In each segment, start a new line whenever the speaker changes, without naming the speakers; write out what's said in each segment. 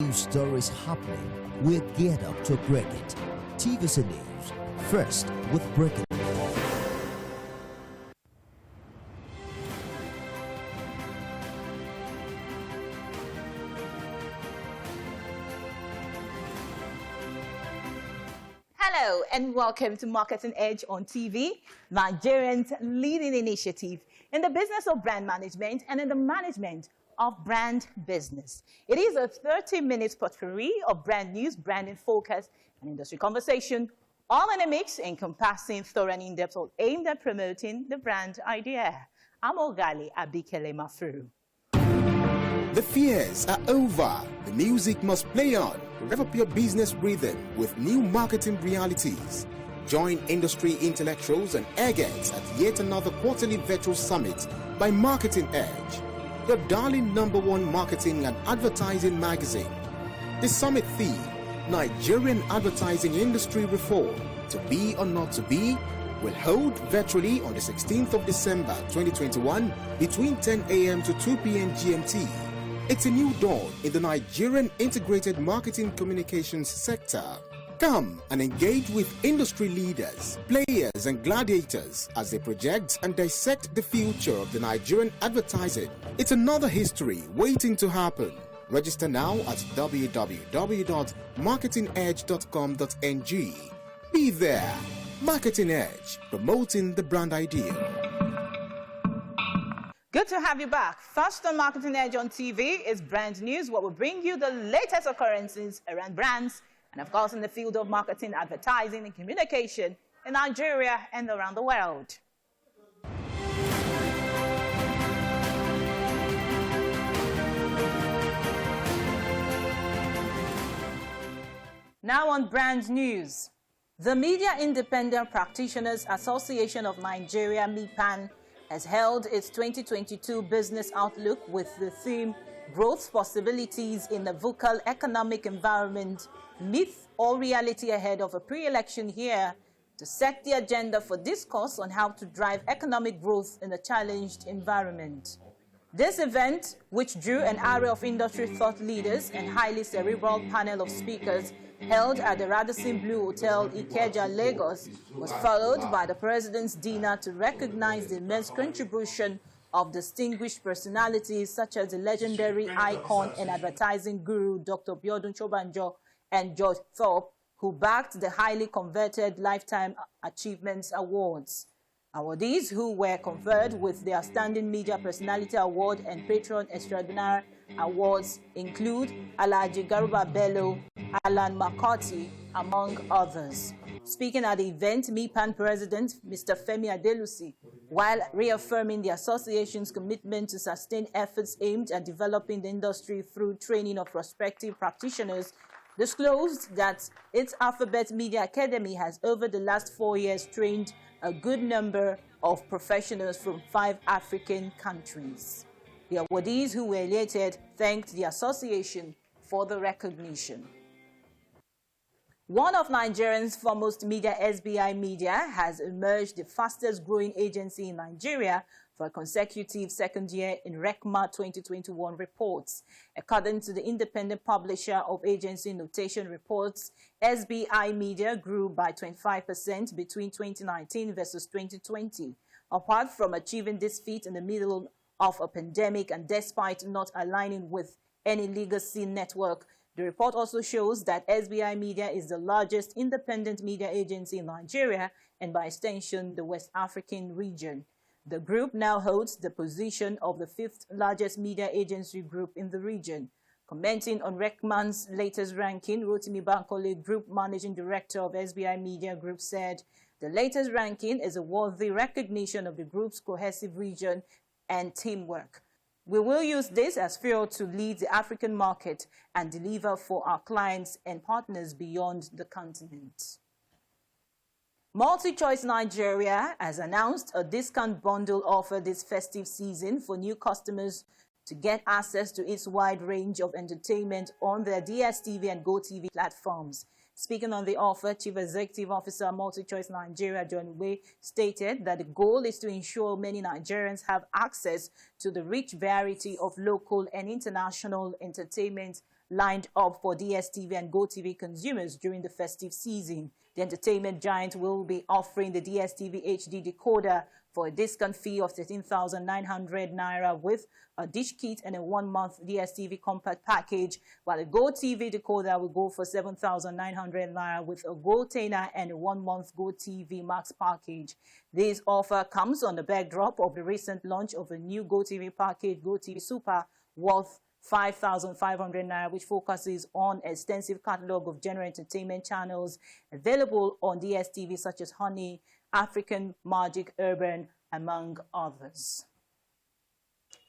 News stories happening, we're geared up to break it. TVC News, first with breaking.
Hello and welcome to Marketing Edge on TV, Nigerians' leading initiative in the business of brand management and in the management of brand business. It is a 30-minute potpourri of brand news, branding focus, and industry conversation, all in a mix encompassing thorough and in-depth, all aimed at promoting the brand idea. I'm Ogali Abikele Mafuru.
The fears are over. The music must play on. Rev up your business rhythm with new marketing realities. Join industry intellectuals and eggheads at yet another quarterly virtual summit by Marketing Edge, your darling #1 marketing and advertising magazine. The summit theme, Nigerian Advertising Industry Reform, to be or not to be, will hold virtually on the 16th of December 2021 between 10 a.m. to 2 p.m. GMT. It's a new dawn in the Nigerian integrated marketing communications sector. Come and engage with industry leaders, players and gladiators as they project and dissect the future of the Nigerian advertising. It's another history waiting to happen. Register now at www.marketingedge.com.ng. Be there. Marketing Edge, promoting the brand idea.
Good to have you back. First on Marketing Edge on TV is brand news, where we bring you the latest occurrences around brands and, of course, in the field of marketing, advertising, and communication in Nigeria and around the world. Now on brand news. The Media Independent Practitioners Association of Nigeria, MIPAN, has held its 2022 Business Outlook with the theme Growth Possibilities in a Vocal Economic Environment, Myth or Reality ahead of a pre-election year, to set the agenda for discourse on how to drive economic growth in a challenged environment. This event, which drew an array of industry thought leaders and highly cerebral panel of speakers, held at the Radisson Blu Hotel, Ikeja, Lagos, was followed by the President's dinner to recognize the immense contribution of distinguished personalities such as the legendary icon and advertising guru Dr. Biodun Shobanjo and George Thorpe, who backed the highly coveted Lifetime Achievements Awards. Awardees who were conferred with the Outstanding Media Personality Award and Patron Extraordinary Awards include Alhaji Garuba Bello, Alan McCarthy, among others. Speaking at the event, MIPAN President Mr. Femi Adelusi, while reaffirming the association's commitment to sustain efforts aimed at developing the industry through training of prospective practitioners, disclosed that its Alphabet Media Academy has over the last 4 years trained a good number of professionals from 5 African countries. The awardees who were elated thanked the association for the recognition. One of Nigeria's foremost media, SBI Media, has emerged the fastest growing agency in Nigeria for a consecutive second year in RECMA 2021 reports. According to the independent publisher of agency notation reports, SBI Media grew by 25% between 2019 versus 2020. Apart from achieving this feat in the middle of a pandemic and despite not aligning with any legacy network, the report also shows that SBI Media is the largest independent media agency in Nigeria and by extension the West African region. The group now holds the position of the 5th largest media agency group in the region. Commenting on RECMA's latest ranking, Rotimi Bankole, Group Managing Director of SBI Media Group, said, "The latest ranking is a worthy recognition of the group's cohesive region and teamwork. We will use this as fuel to lead the African market and deliver for our clients and partners beyond the continent." MultiChoice Nigeria has announced a discount bundle offer this festive season for new customers to get access to its wide range of entertainment on their DSTV and GoTV platforms. Speaking on the offer, Chief Executive Officer MultiChoice Nigeria, John Way, stated that the goal is to ensure many Nigerians have access to the rich variety of local and international entertainment lined up for DSTV and GoTV consumers during the festive season. The entertainment giant will be offering the DSTV HD decoder for a discount fee of 13,900 naira with a dish kit and a 1-month DSTV compact package, while a GoTV decoder will go for 7,900 naira with a GoTainer and a 1-month GoTV Max package. This offer comes on the backdrop of the recent launch of a new GoTV package, GoTV Super, worth 5,500 naira, which focuses on an extensive catalogue of general entertainment channels available on DSTV such as Honey, African Magic, Urban, among others.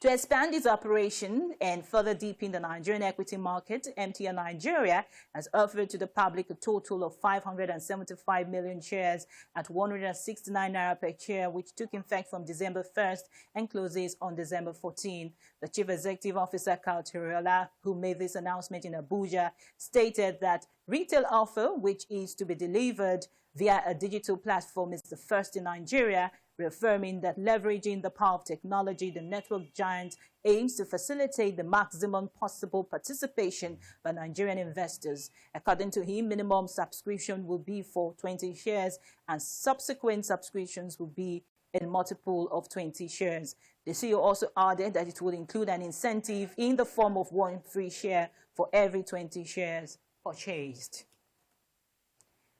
To expand its operation and further deepen the Nigerian equity market, MTN Nigeria has offered to the public a total of 575 million shares at 169 naira per share, which took effect from December 1st and closes on December 14. The Chief Executive Officer, Kauteriola, who made this announcement in Abuja, stated that retail offer, which is to be delivered via a digital platform, is the first in Nigeria, reaffirming that leveraging the power of technology, the network giant aims to facilitate the maximum possible participation by Nigerian investors. According to him, minimum subscription will be for 20 shares and subsequent subscriptions will be a multiple of 20 shares. The CEO also added that it will include an incentive in the form of 1 free share for every 20 shares purchased.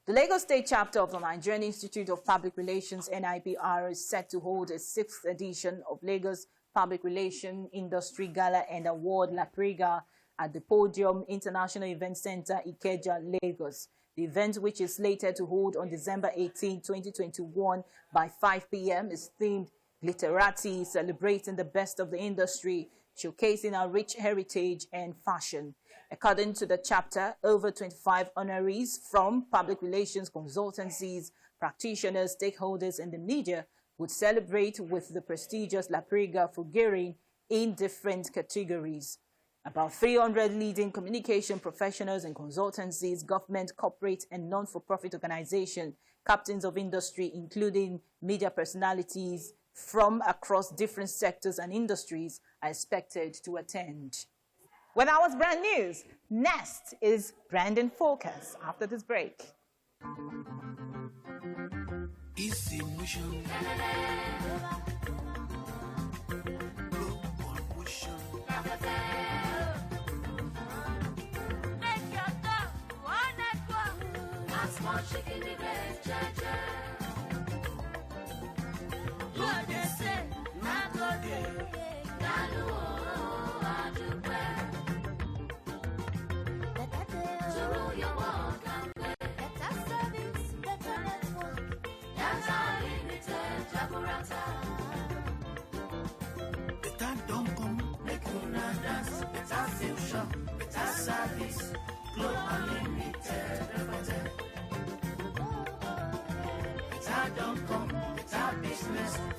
The Lagos State chapter of the Nigerian Institute of Public Relations, NIPR, is set to hold a 6th edition of Lagos Public Relations Industry Gala and Award La Prega at the Podium International Event Center, Ikeja, Lagos. The event, which is slated to hold on December 18, 2021 by 5 p.m., is themed Glitterati, celebrating the best of the industry, showcasing our rich heritage and fashion. According to the chapter, over 25 honorees from public relations consultancies, practitioners, stakeholders, and the media would celebrate with the prestigious La Prega Fugere in different categories. About 300 leading communication professionals and consultancies, government, corporate, and non-for-profit organizations, captains of industry, including media personalities from across different sectors and industries, are expected to attend. Well, that was brand news. Next is Brandon Focus after this break.
Easy mission.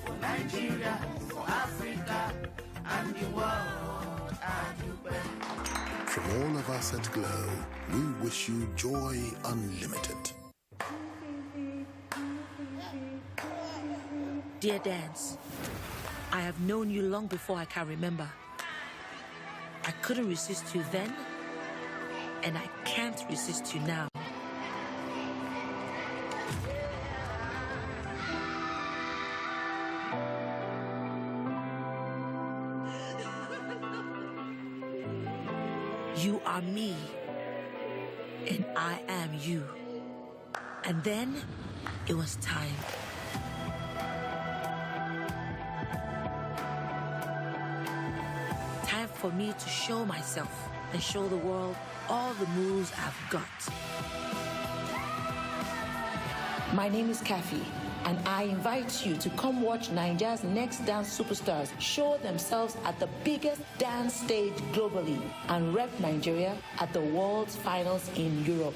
For Nigeria, for Africa, and the world. From all of us at Glow, we wish you joy unlimited.
Dear Dance, I have known you long before I can remember. I couldn't resist you then, and I can't resist you now. You are me, and I am you. And then it was time. Time for me to show myself and show the world all the moves I've got.
My name is Kathy, and I invite you to come watch Nigeria's next dance superstars show themselves at the biggest dance stage globally and rep Nigeria at the world's finals in Europe.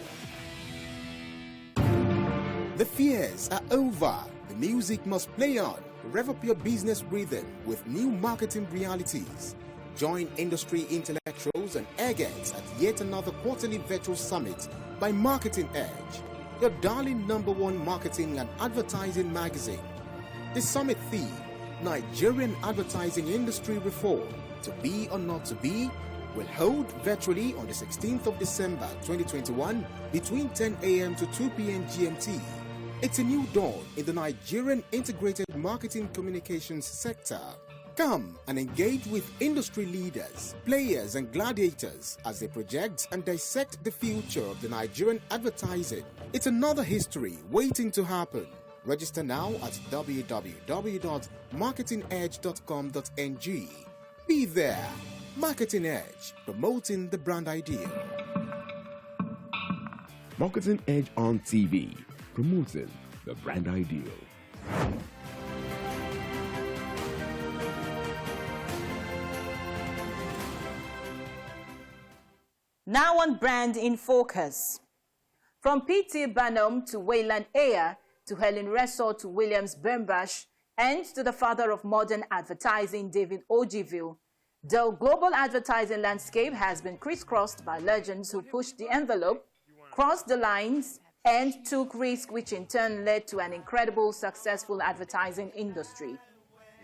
The fears are over. The music must play on. Rev up your business rhythm with new marketing realities. Join industry intellectuals and agents at yet another quarterly virtual summit by Marketing Edge, your darling #1 marketing and advertising magazine. The summit theme, Nigerian advertising industry reform, to be or not to be, will hold virtually on the 16th of December 2021 between 10 a.m. to 2 p.m. GMT. It's a new dawn in the Nigerian integrated marketing communications sector. Come and engage with industry leaders, players and gladiators as they project and dissect the future of the Nigerian advertising. It's another history waiting to happen. Register now at www.marketingedge.com.ng. Be there. Marketing Edge, promoting the brand idea.
Marketing Edge on TV, promoting the brand ideal.
Now on Brand in Focus. From P.T. Barnum to Wayland Ayer to Helen Ressor to Williams Bernbach and to the father of modern advertising, David Ogilvy, the global advertising landscape has been crisscrossed by legends who pushed the envelope, crossed the lines, and took risks, which in turn led to an incredible, successful advertising industry.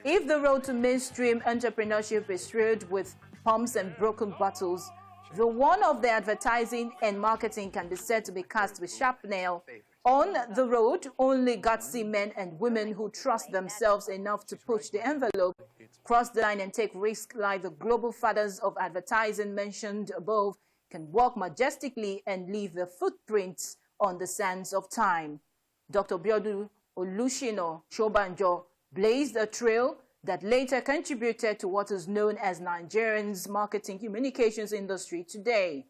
If the road to mainstream entrepreneurship is strewn with pumps and broken bottles, the one of the advertising and marketing can be said to be cast with shrapnel. On the road, only gutsy men and women who trust themselves enough to push the envelope, cross the line and take risks like the global fathers of advertising mentioned above can walk majestically and leave their footprints on the sands of time. Dr. Biodun Shobanjo blazed a trail that later contributed to what is known as Nigerian's marketing communications industry today.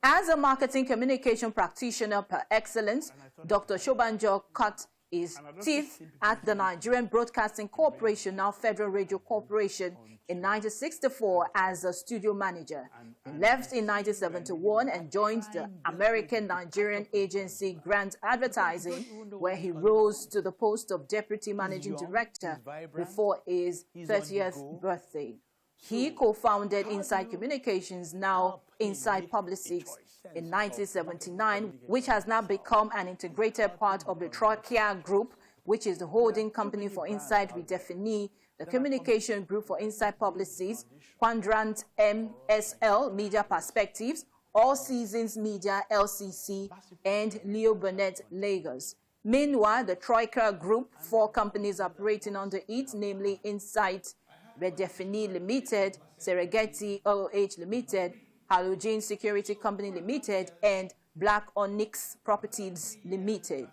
As a marketing communication practitioner par excellence, Dr. Shobanjo cut his teeth at the Nigerian Broadcasting Corporation, now Federal Radio Corporation, in 1964 as a studio manager. He left in 1971 and joined the American-Nigerian agency Grant Advertising, where he rose to the post of Deputy Managing Director before his 30th birthday. He co-founded Inside Communications, now Inside Publicists, in 1979, which has now become an integrated part of the Trachea Group, which is the holding company for Inside Redefini, the communication group for Inside Publicists, Quadrant MSL, Media Perspectives, All Seasons Media LCC, and Leo Burnett Lagos. Meanwhile, the Troika Group, 4 companies operating under it, namely Insight Redefini Limited, Serengeti OOH Limited, Halogen Security Company Limited, and Black Onyx Properties Limited.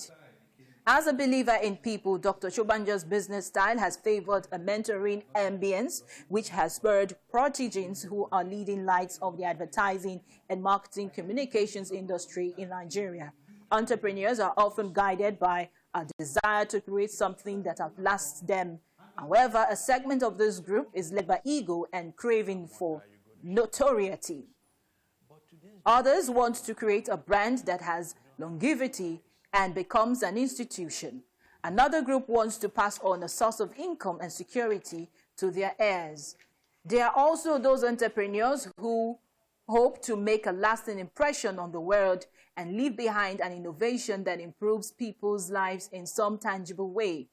As a believer in people, Dr. Shobanjo's business style has favored a mentoring ambience, which has spurred proteges who are leading lights of the advertising and marketing communications industry in Nigeria. Entrepreneurs are often guided by a desire to create something that outlasts them. However, a segment of this group is led by ego and craving for notoriety. Others want to create a brand that has longevity and becomes an institution. Another group wants to pass on a source of income and security to their heirs. There are also those entrepreneurs who hope to make a lasting impression on the world and leave behind an innovation that improves people's lives in some tangible way.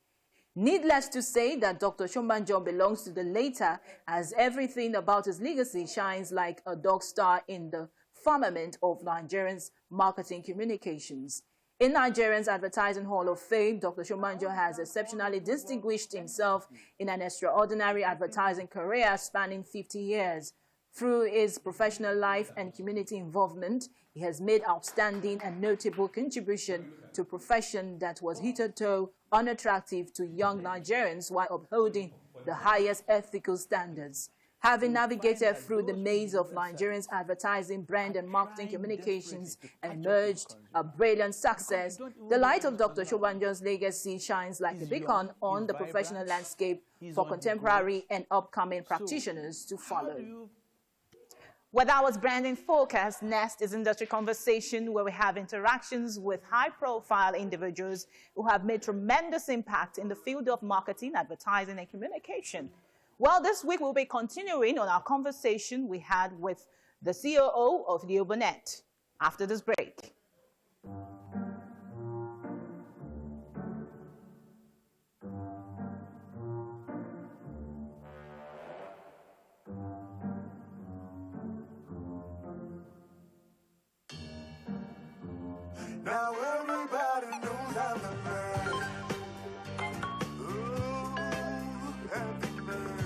Needless to say that Dr. Shobanjo belongs to the latter, as everything about his legacy shines like a dog star in the firmament of Nigerians' marketing communications. In Nigerians' Advertising Hall of Fame, Dr. Shobanjo has exceptionally distinguished himself in an extraordinary advertising career spanning 50 years. Through his professional life and community involvement, he has made outstanding and notable contribution to a profession that was hitherto unattractive to young Nigerians while upholding the highest ethical standards. Having navigated through the maze of Nigerians' advertising, brand and marketing communications and emerged a brilliant success, the light of Dr. Shobanjo's legacy shines like a beacon on the professional landscape for contemporary and upcoming practitioners to follow. With our branding focus, next is Industry Conversation, where we have interactions with high-profile individuals who have made tremendous impact in the field of marketing, advertising, and communication. Well, this week we'll be continuing on our conversation we had with the COO of Leo Burnett after this break.
Now everybody knows I'm the man. Ooh, happy man.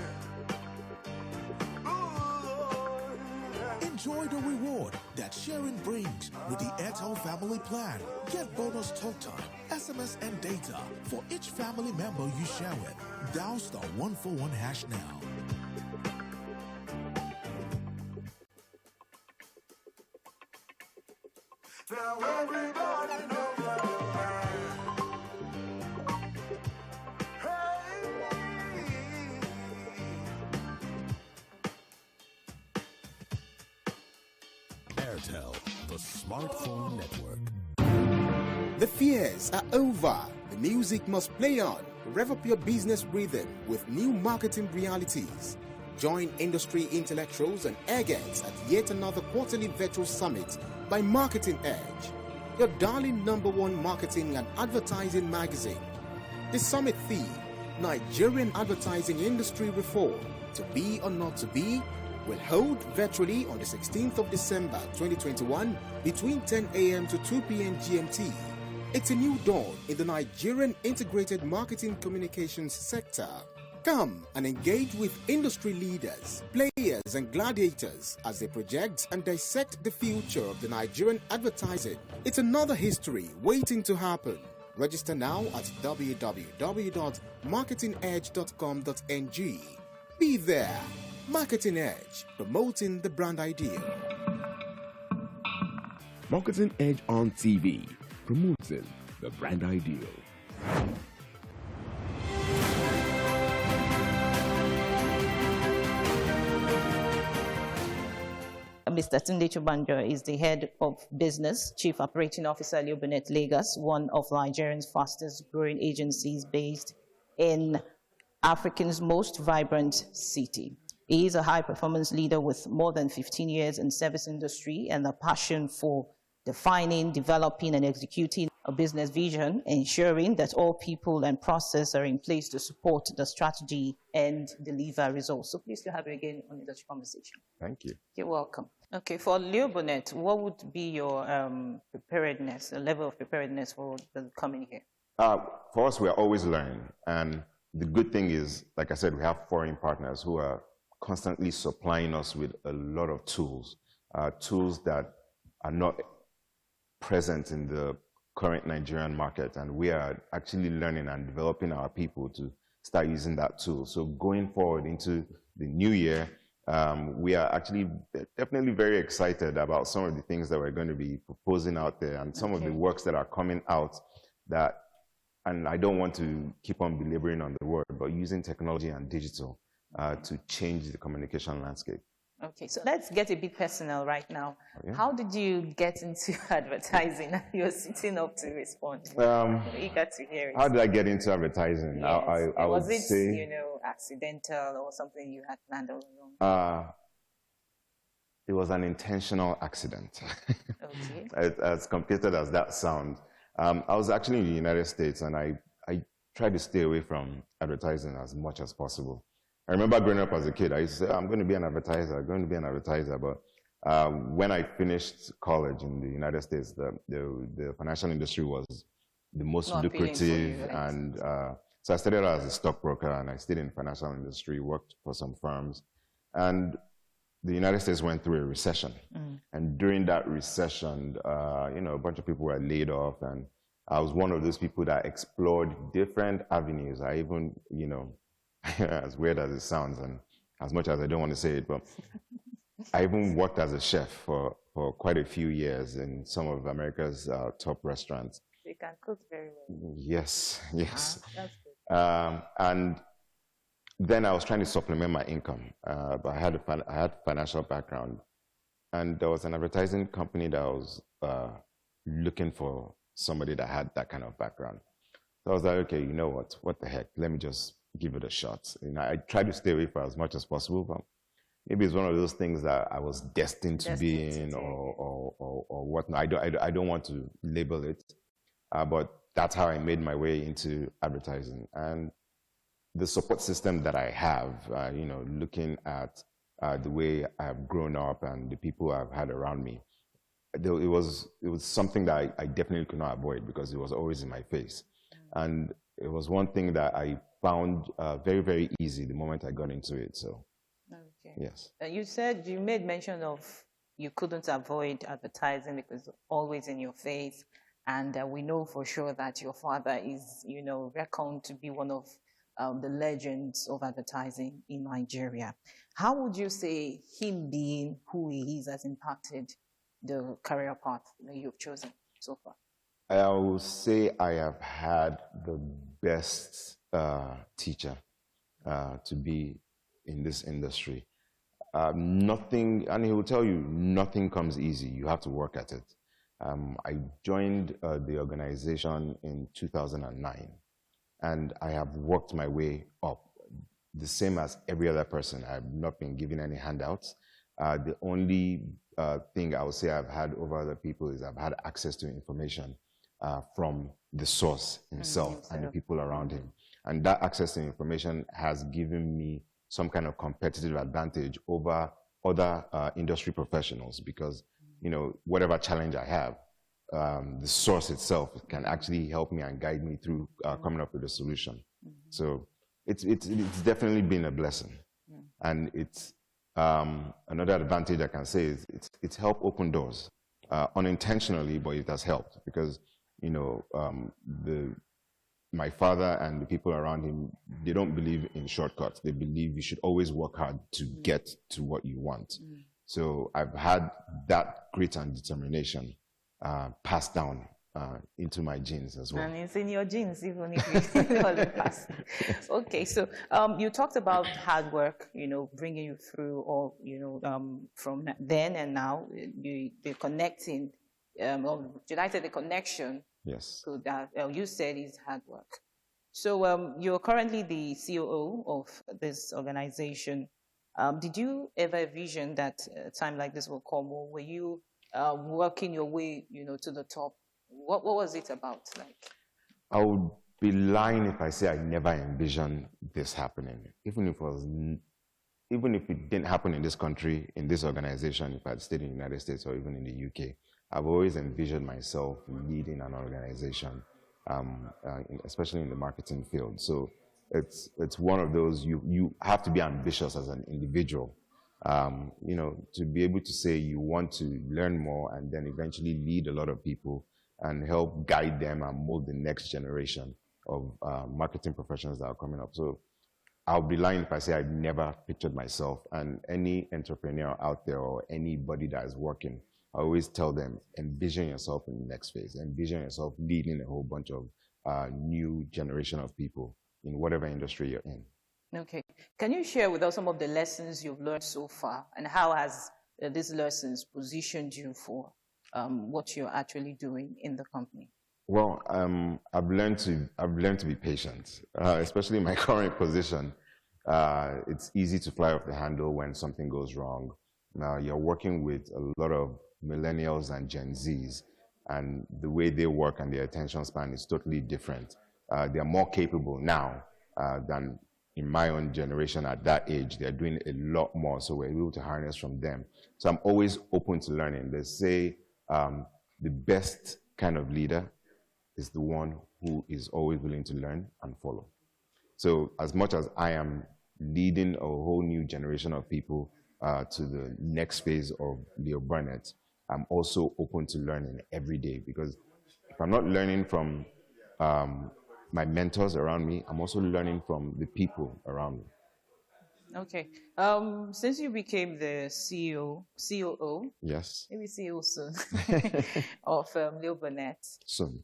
Ooh,
Enjoy the reward that sharing brings with the Airtel Family Plan. Get bonus talk time, SMS, and data for each family member you share with. Dial *141# now.
now everybody knows I'm the man. Hey.
Airtel, the smartphone network.
The fears are over. The music must play on. Rev up your business rhythm with new marketing realities. Join industry intellectuals and eggheads at yet another quarterly virtual summit by Marketing Edge, your darling #1 marketing and advertising magazine. The summit theme, Nigerian advertising industry reform, to be or not to be, will hold virtually on the 16th of December 2021 between 10 a.m. to 2 p.m. GMT. It's a new dawn in the Nigerian integrated marketing communications sector. Come and engage with industry leaders, players and gladiators as they project and dissect the future of the Nigerian advertising. It's another history waiting to happen. Register now at www.marketingedge.com.ng. Be there. Marketing Edge, promoting the brand idea.
Marketing Edge on TV, promoting the brand ideal.
Mr. Tunde Shobanjo is the head of business, Chief Operating Officer, Burnett, Lagos, one of Nigeria's fastest growing agencies based in Africa's most vibrant city. He is a high-performance leader with more than 15 years in service industry and a passion for defining, developing, and executing a business vision, ensuring that all people and process are in place to support the strategy and deliver results. So pleased to have you again on the conversation.
Thank you.
You're welcome. Okay, for Burnett, what would be your preparedness, the level of preparedness for the coming year?
For us, we are always learning. And the good thing is, like I said, we have foreign partners who are constantly supplying us with a lot of tools, tools that are not present in the current Nigerian market. And we are actually learning and developing our people to start using that tool. So going forward into the new year, we are actually definitely very excited about some of the things that we're going to be proposing out there and some of the works that are coming out that, and I don't want to keep on belaboring on the word, but using technology and digital to change the communication landscape.
Okay, so let's get a bit personal right now.
Yeah.
How did you get into advertising? You're sitting up to respond. Eager to hear it.
How did I get into advertising?
Yes.
I
was
would
it,
say,
accidental or something you had planned all along?
It was an intentional accident.
Okay.
As complicated as that sounds. I was actually in the United States, and I tried to stay away from advertising as much as possible. I remember growing up as a kid, I used to say, I'm going to be an advertiser, But when I finished college in the United States, the financial industry was the most lucrative. And so I started out as a stockbroker, and I stayed in the financial industry, worked for some firms. And the United States went through a recession. And during that recession, a bunch of people were laid off. And I was one of those people that explored different avenues. I even, as weird as it sounds, and as much as I don't want to say it, but I even worked as a chef for quite a few years in some of America's top restaurants.
You can cook very well.
Yes.
That's good.
And then I was trying to supplement my income, but I had financial background, and there was an advertising company that was looking for somebody that had that kind of background. So I was like, okay, you know what the heck? Let me just give it a shot. I tried to stay away for as much as possible, but maybe it's one of those things that I was destined to be in, or whatnot. I don't want to label it, but that's how I made my way into advertising. And the support system that I have, looking at the way I've grown up and the people I've had around me, it was something that I definitely could not avoid because it was always in my face. And it was one thing that I found very, very easy the moment I got into it. So,
okay.
Yes.
You made mention of you couldn't avoid advertising because it's always in your face. And we know for sure that your father is, reckoned to be one of the legends of advertising in Nigeria. How would you say him being who he is has impacted the career path that you've chosen so far?
I will say I have had the best teacher to be in this industry. Nothing, and he will tell you, nothing comes easy. You have to work at it. I joined the organization in 2009, and I have worked my way up, the same as every other person. I've not been given any handouts. The only thing I would say I've had over other people is I've had access to information from the source himself and the people around him. And that access to information has given me some kind of competitive advantage over other industry professionals because, whatever challenge I have, the source itself can actually help me and guide me through coming up with a solution. So it's definitely been a blessing. And it's another advantage I can say is it's helped open doors unintentionally, but it has helped because my father and the people around him, they don't believe in shortcuts. They believe you should always work hard to get to what you want. So I've had that grit and determination passed down into my genes as well. And
it's in your genes, even if you all pass. Okay, so you talked about hard work, bringing you through, or from then and now, the connecting. Should I say the connection?
Yes.
So that you said is hard work. So you're currently the COO of this organization. Did you ever envision that a time like this will come, or were you working your way, to the top? What was it about?
I would be lying if I say I never envisioned this happening. Even if it didn't happen in this country, in this organization, if I'd stayed in the United States or even in the UK, I've always envisioned myself leading an organization, especially in the marketing field. So it's one of those, you have to be ambitious as an individual, to be able to say you want to learn more and then eventually lead a lot of people and help guide them and mold the next generation of marketing professionals that are coming up. So I'll be lying if I say I'd never pictured myself. And any entrepreneur out there or anybody that is working, I always tell them, envision yourself in the next phase. Envision yourself leading a whole bunch of new generation of people in whatever industry you're in.
Okay. Can you share with us some of the lessons you've learned so far, and how has these lessons positioned you for what you're actually doing in the company?
Well, I've learned to be patient, especially in my current position. It's easy to fly off the handle when something goes wrong. Now you're working with a lot of millennials and Gen Zs, and the way they work and their attention span is totally different. They are more capable now than in my own generation at that age. They're doing a lot more, so we're able to harness from them. So I'm always open to learning. They say the best kind of leader is the one who is always willing to learn and follow. So as much as I am leading a whole new generation of people to the next phase of Leo Burnett, I'm also open to learning every day, because if I'm not learning from my mentors around me, I'm also learning from the people around me.
Okay. Since you became the COO,
yes,
maybe CEO soon, of Leo Burnett.
Soon.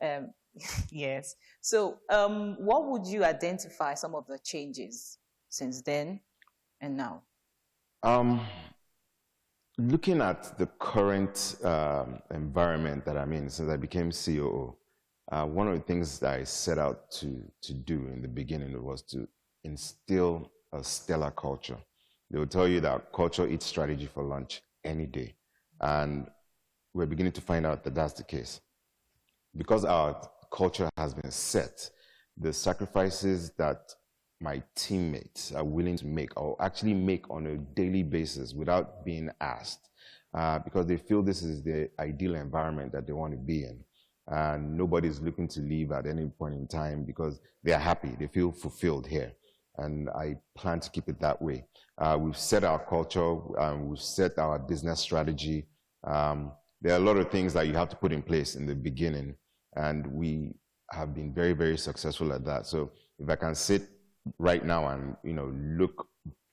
Yes. So what would you identify some of the changes since then and now?
Looking at the current environment that I'm in since I became COO, one of the things that I set out to do in the beginning was to instill a stellar culture. They will tell you that culture eats strategy for lunch any day. And we're beginning to find out that that's the case. Because our culture has been set, the sacrifices that my teammates are willing to make, or actually make on a daily basis without being asked, because they feel this is the ideal environment that they want to be in. And nobody's looking to leave at any point in time because they are happy, they feel fulfilled here. And I plan to keep it that way. We've set our culture, we've set our business strategy. There are a lot of things that you have to put in place in the beginning, and we have been very, very successful at that. So if I can sit right now and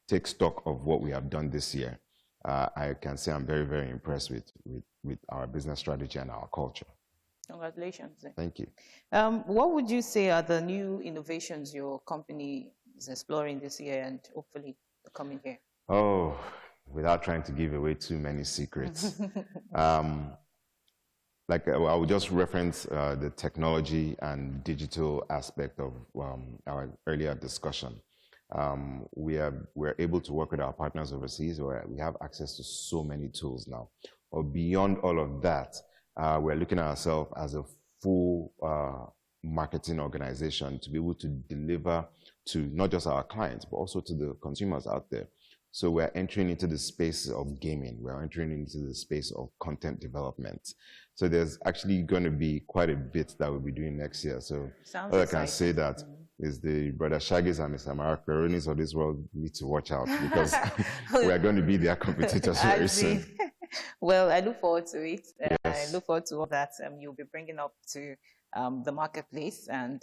take stock of what we have done this year, I can say I'm very, very impressed with our business strategy and our culture.
Congratulations.
Thank you.
What would you say are the new innovations your company is exploring this year and hopefully the coming year?
Oh, without trying to give away too many secrets. I will just reference the technology and digital aspect of our earlier discussion. We're able to work with our partners overseas where we have access to so many tools now. But beyond all of that, we're looking at ourselves as a full marketing organization to be able to deliver to not just our clients, but also to the consumers out there. So we're entering into the space of gaming. We're entering into the space of content development. So there's actually going to be quite a bit that we'll be doing next year. So all I can say that is the Brother Shaggy's and Mr. Macaronis of this world need to watch out because we are going to be their competitors very soon.
Well, I look forward to it.
Yes.
I look forward to all that you'll be bringing up to the marketplace, and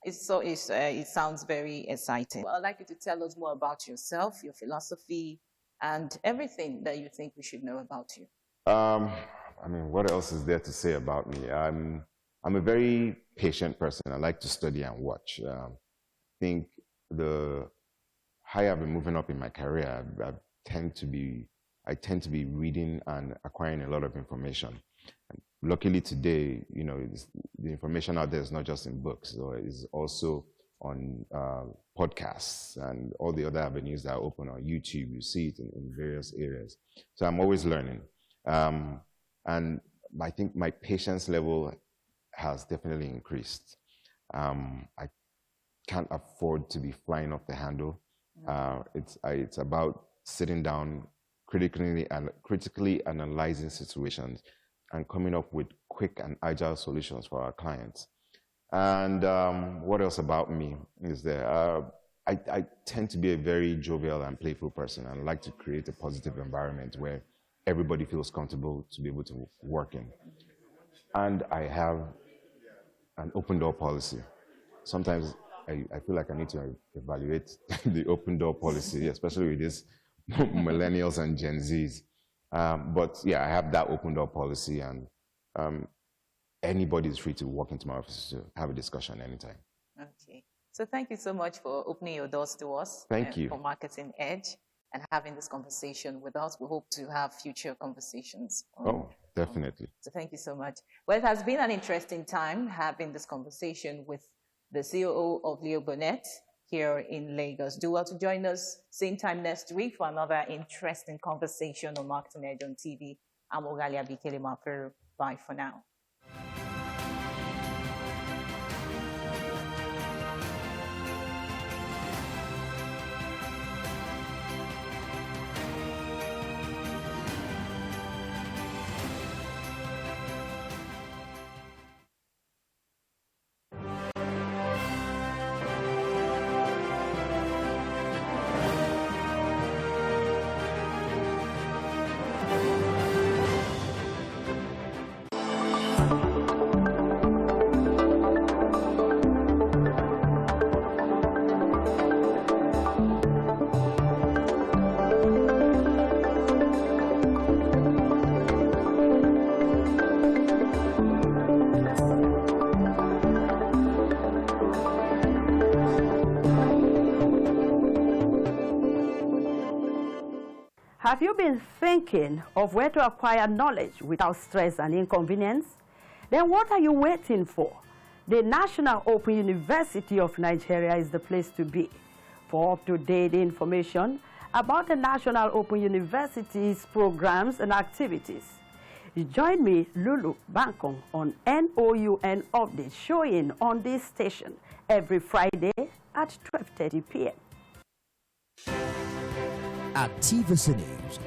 it sounds very exciting. Well, I'd like you to tell us more about yourself, your philosophy, and everything that you think we should know about you.
I mean, what else is there to say about me? I'm a very patient person. I like to study and watch. I think the higher I've been moving up in my career, I tend to be reading and acquiring a lot of information. And luckily today, the information out there is not just in books, so it's also on podcasts and all the other avenues that are open on YouTube. You see it in various areas. So I'm always learning. And I think my patience level has definitely increased. I can't afford to be flying off the handle. It's about sitting down, critically analyzing situations and coming up with quick and agile solutions for our clients. And what else about me is there? I tend to be a very jovial and playful person. I like to create a positive environment where everybody feels comfortable to be able to work in. And I have an open door policy. Sometimes I feel like I need to evaluate the open door policy, especially with these millennials and Gen Zs. But yeah, I have that open door policy, and anybody is free to walk into my office to have a discussion anytime.
Okay. So thank you so much for opening your doors to us.
Thank you.
For Marketing Edge and having this conversation with us. We hope to have future conversations.
Definitely.
So thank you so much. Well, it has been an interesting time having this conversation with the COO of Leo Burnett here in Lagos. Do well to join us same time next week for another interesting conversation on Marketing Edge on TV. I'm Ogalia Bikele Maperu. Bye for now.
Have you been thinking of where to acquire knowledge without stress and inconvenience? Then what are you waiting for? The National Open University of Nigeria is the place to be. For up-to-date information about the National Open University's programs and activities, join me, Lulu Bankong, on NOUN Update, showing on this station every Friday at 12:30 p.m.
At TVC News,